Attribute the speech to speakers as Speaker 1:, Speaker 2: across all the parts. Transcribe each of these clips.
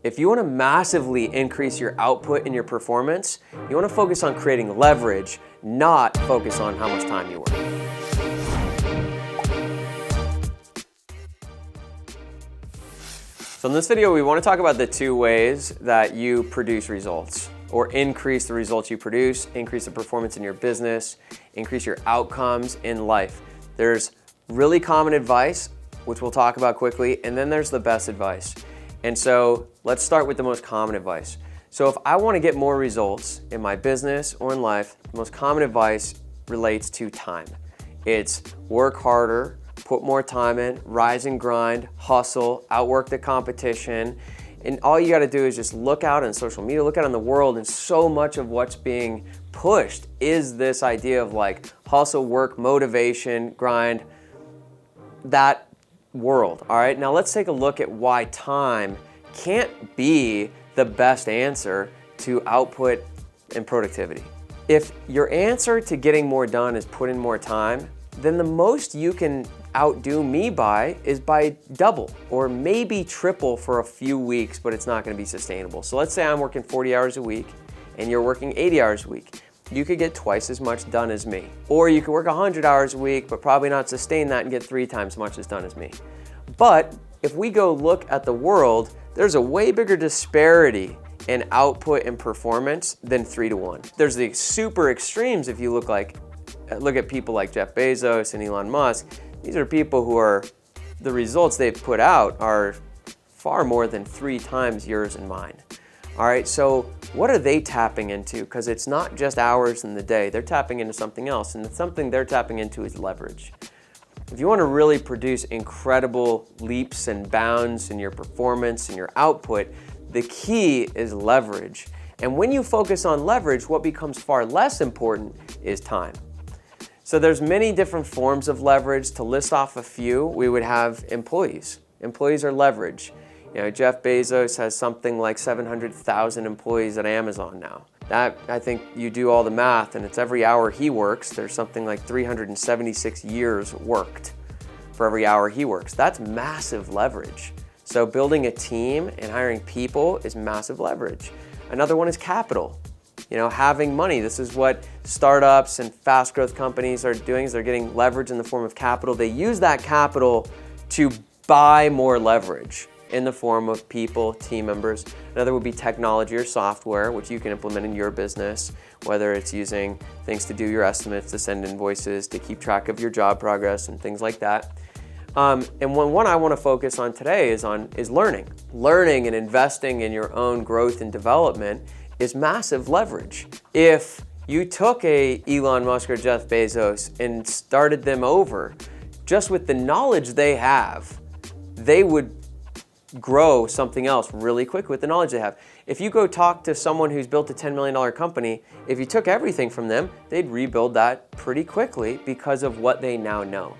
Speaker 1: If you want to massively increase your output and your performance, you want to focus on creating leverage, not focus on how much time you work. So in this video, we want to talk about the two ways that you produce results or increase the results you produce, increase the performance in your business, increase your outcomes in life. There's really common advice, which we'll talk about quickly, and then there's the best advice. And so let's start with the most common advice. So if I want to get more results in my business or in life, the most common advice relates to time. It's work harder, put more time in, rise and grind, hustle, outwork the competition. And all you got to do is just look out on social media, look out on the world, and so much of what's being pushed is this idea of like hustle, work, motivation, grind, that world. All right, now let's take a look at why time can't be the best answer to output and productivity. If your answer to getting more done is put in more time, then the most you can outdo me by is by double or maybe triple for a few weeks, but it's not going to be sustainable. So let's say I'm working 40 hours a week and you're working 80 hours a week. You could get twice as much done as me. Or you could work 100 hours a week, but probably not sustain that and get 3 times as much as done as me. But if we go look at the world, there's a way bigger disparity in output and performance than 3 to 1. There's the super extremes if you look at people like Jeff Bezos and Elon Musk. These are people who are, the results they've put out are far more than 3 times yours and mine. All right, so what are they tapping into? Because it's not just hours in the day, they're tapping into something else, and something they're tapping into is leverage. If you want to really produce incredible leaps and bounds in your performance and your output, the key is leverage. And when you focus on leverage, what becomes far less important is time. So there's many different forms of leverage. To list off a few, we would have employees. Employees are leverage. You know, Jeff Bezos has something like 700,000 employees at Amazon now. That, I think you do all the math, and it's every hour he works, there's something like 376 years worked for every hour he works. That's massive leverage. So building a team and hiring people is massive leverage. Another one is capital. You know, having money. This is what startups and fast growth companies are doing, is they're getting leverage in the form of capital. They use that capital to buy more leverage in the form of people, team members. Another would be technology or software, which you can implement in your business, whether it's using things to do your estimates, to send invoices, to keep track of your job progress and things like that. And one I want to focus on today is learning. Learning and investing in your own growth and development is massive leverage. If you took a Elon Musk or Jeff Bezos and started them over, just with the knowledge they have, they would grow something else really quick with the knowledge they have. If you go talk to someone who's built a $10 million company, if you took everything from them, they'd rebuild that pretty quickly because of what they now know.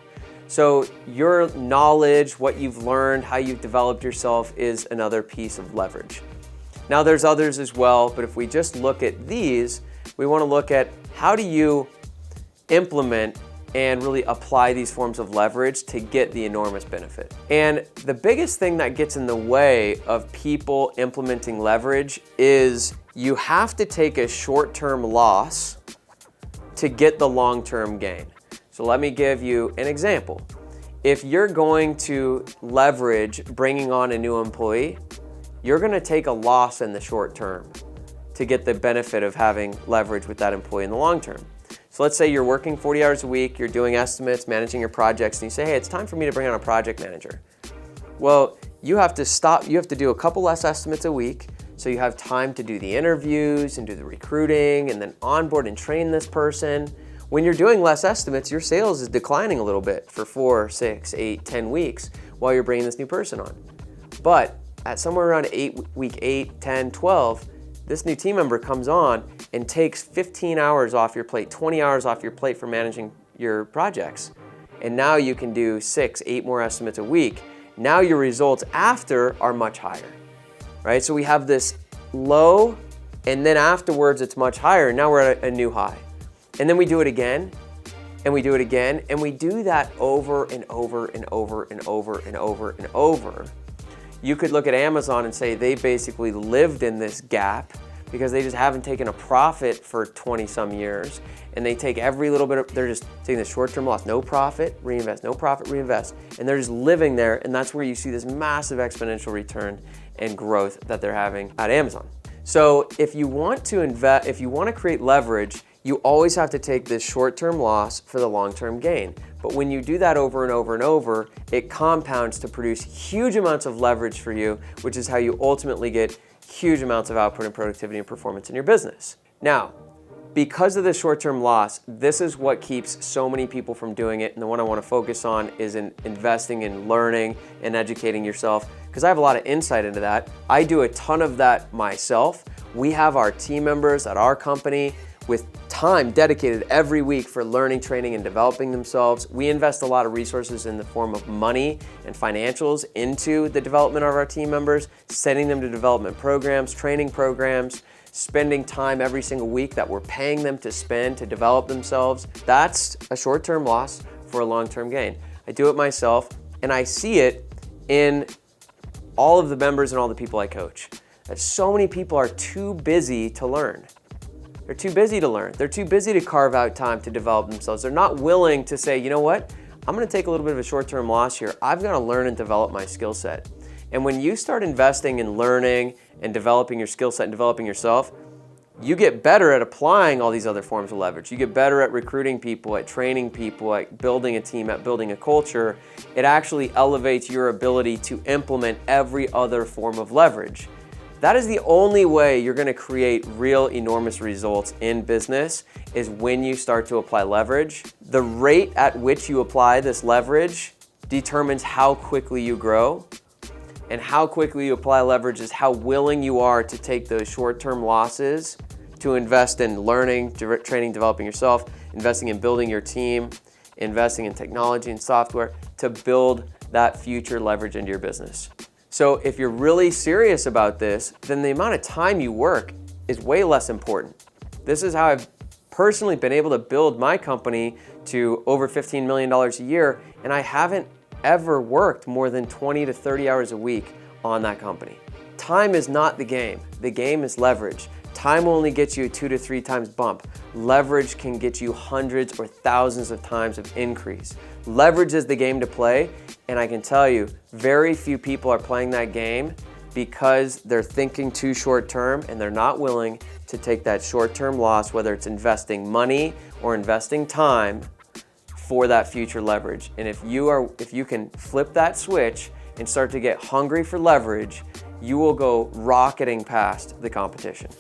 Speaker 1: So your knowledge, what you've learned, how you've developed yourself is another piece of leverage. Now there's others as well, but if we just look at these, we want to look at how do you implement and really apply these forms of leverage to get the enormous benefit. And the biggest thing that gets in the way of people implementing leverage is you have to take a short-term loss to get the long-term gain. So let me give you an example. If you're going to leverage bringing on a new employee, you're going to take a loss in the short term to get the benefit of having leverage with that employee in the long term. So let's say you're working 40 hours a week, you're doing estimates, managing your projects, and you say, hey, it's time for me to bring on a project manager. Well, you have to do a couple less estimates a week, so you have time to do the interviews and do the recruiting and then onboard and train this person. When you're doing less estimates, your sales is declining a little bit for 4, 6, 8, 10 weeks while you're bringing this new person on. But at somewhere around week 8, 10, 12, this new team member comes on and takes 15 hours off your plate, 20 hours off your plate for managing your projects. And now you can do 6, 8 more estimates a week. Now your results after are much higher, right? So we have this low, and then afterwards it's much higher. Now we're at a new high. And then we do it again, and we do it again, and we do that over and over and over and over and over and over. You could look at Amazon and say they basically lived in this gap because they just haven't taken a profit for 20 some years, and they take every little bit of, they're just taking the short-term loss, no profit, reinvest, no profit, reinvest, and they're just living there, and that's where you see this massive exponential return and growth that they're having at Amazon. So if you want to invest, if you want to create leverage, you always have to take this short-term loss for the long-term gain. But when you do that over and over and over, it compounds to produce huge amounts of leverage for you, which is how you ultimately get huge amounts of output and productivity and performance in your business. Now, because of this short-term loss, this is what keeps so many people from doing it. And the one I want to focus on is in investing in learning and educating yourself, because I have a lot of insight into that. I do a ton of that myself. We have our team members at our company with time dedicated every week for learning, training, and developing themselves. We invest a lot of resources in the form of money and financials into the development of our team members, sending them to development programs, training programs, spending time every single week that we're paying them to spend to develop themselves. That's a short-term loss for a long-term gain. I do it myself, and I see it in all of the members and all the people I coach. That so many people are too busy to learn. They're too busy to learn. They're too busy to carve out time to develop themselves. They're not willing to say, you know what? I'm gonna take a little bit of a short-term loss here. I've gotta learn and develop my skill set. And when you start investing in learning and developing your skill set and developing yourself, you get better at applying all these other forms of leverage. You get better at recruiting people, at training people, at building a team, at building a culture. It actually elevates your ability to implement every other form of leverage. That is the only way you're gonna create real enormous results in business, is when you start to apply leverage. The rate at which you apply this leverage determines how quickly you grow, and how quickly you apply leverage is how willing you are to take those short-term losses to invest in learning, training, developing yourself, investing in building your team, investing in technology and software to build that future leverage into your business. So if you're really serious about this, then the amount of time you work is way less important. This is how I've personally been able to build my company to over $15 million a year, and I haven't ever worked more than 20 to 30 hours a week on that company. Time is not the game. The game is leverage. Time will only get you a 2 to 3 times bump. Leverage can get you hundreds or thousands of times of increase. Leverage is the game to play, and I can tell you, very few people are playing that game because they're thinking too short term and they're not willing to take that short-term loss, whether it's investing money or investing time, for that future leverage. And if you can flip that switch and start to get hungry for leverage, you will go rocketing past the competition.